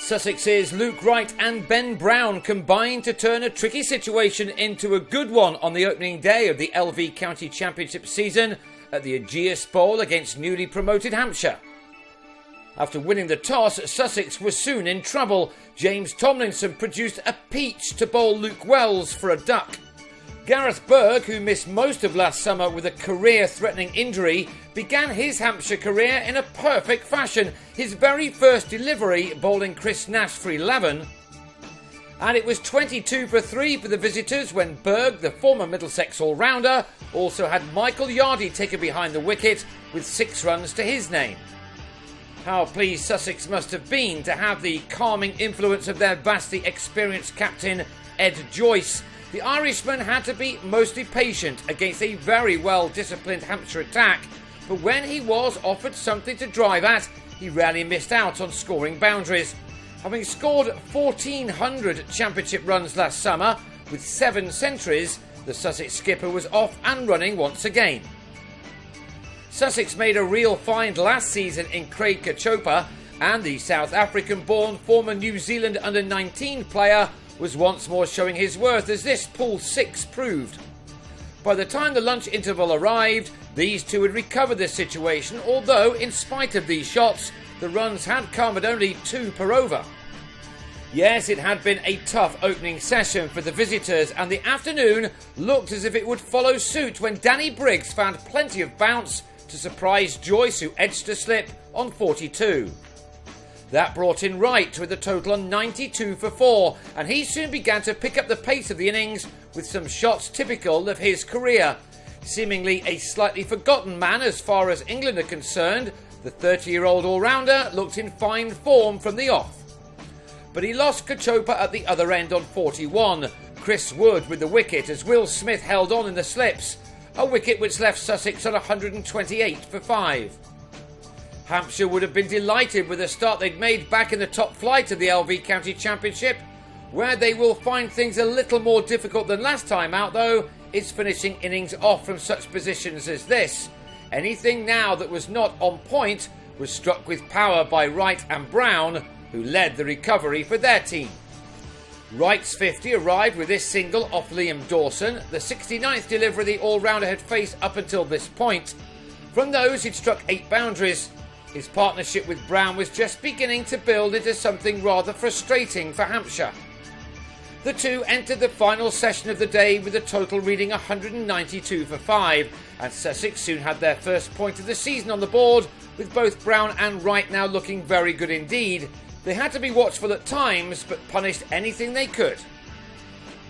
Sussex's Luke Wright and Ben Brown combined to turn a tricky situation into a good one on the opening day of the LV County Championship season at the Ageas Bowl against newly promoted Hampshire. After winning the toss, Sussex was soon in trouble. James Tomlinson produced a peach to bowl Luke Wells for a duck. Gareth Berg, who missed most of last summer with a career-threatening injury, began his Hampshire career in a perfect fashion, his very first delivery bowling Chris Nash for 11. And it was 22 for 3 for the visitors when Berg, the former Middlesex all-rounder, also had Michael Yardie taken behind the wicket with 6 runs to his name. How pleased Sussex must have been to have the calming influence of their vastly experienced captain Ed Joyce. The Irishman had to be mostly patient against a very well-disciplined Hampshire attack, but when he was offered something to drive at, he rarely missed out on scoring boundaries. Having scored 1,400 championship runs last summer with 7 centuries, the Sussex skipper was off and running once again. Sussex made a real find last season in Craig Kachopa, and the South African-born former New Zealand under-19 player was once more showing his worth, as this Pool 6 proved. By the time the lunch interval arrived, these two had recovered the situation, although in spite of these shots, the runs had come at only 2 per over. Yes, it had been a tough opening session for the visitors, and the afternoon looked as if it would follow suit when Danny Briggs found plenty of bounce to surprise Joyce, who edged a slip on 42. That brought in Wright with a total on 92 for 4, and he soon began to pick up the pace of the innings with some shots typical of his career. Seemingly a slightly forgotten man as far as England are concerned, the 30-year-old all-rounder looked in fine form from the off. But he lost Kachopa at the other end on 41. Chris Wood with the wicket as Will Smith held on in the slips, a wicket which left Sussex on 128 for 5. Hampshire would have been delighted with the start they'd made back in the top flight of the LV County Championship. Where they will find things a little more difficult than last time out, though, is finishing innings off from such positions as this. Anything now that was not on point was struck with power by Wright and Brown, who led the recovery for their team. Wright's 50 arrived with this single off Liam Dawson, the 69th delivery the all-rounder had faced up until this point. From those, he'd struck 8 boundaries. His partnership with Brown was just beginning to build into something rather frustrating for Hampshire. The two entered the final session of the day with a total reading 192 for 5, and Sussex soon had their first point of the season on the board, with both Brown and Wright now looking very good indeed. They had to be watchful at times, but punished anything they could.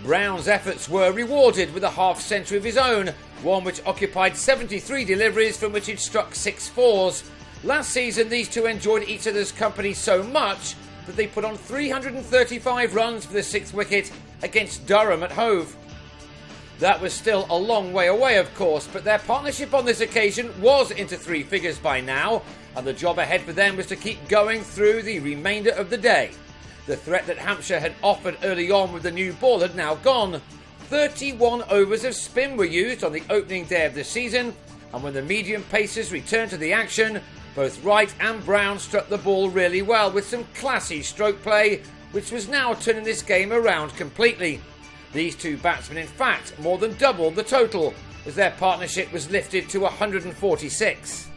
Brown's efforts were rewarded with a half-century of his own, one which occupied 73 deliveries from which he'd struck 6 fours. Last season, these two enjoyed each other's company so much that they put on 335 runs for the 6th wicket against Durham at Hove. That was still a long way away, of course, but their partnership on this occasion was into 3 figures by now, and the job ahead for them was to keep going through the remainder of the day. The threat that Hampshire had offered early on with the new ball had now gone. 31 overs of spin were used on the opening day of the season, and when the medium pacers returned to the action, both Wright and Brown struck the ball really well with some classy stroke play, which was now turning this game around completely. These two batsmen, in fact, more than doubled the total, as their partnership was lifted to 146.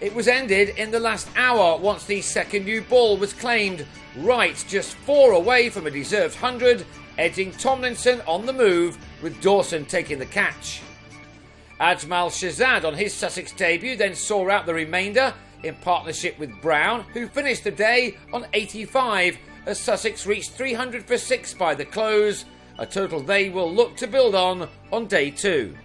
It was ended in the last hour once the second new ball was claimed. Wright just 4 away from a deserved 100, edging Tomlinson on the move, with Dawson taking the catch. Ajmal Shahzad on his Sussex debut then saw out the remainder in partnership with Brown, who finished the day on 85 as Sussex reached 300 for 6 by the close, a total they will look to build on day 2.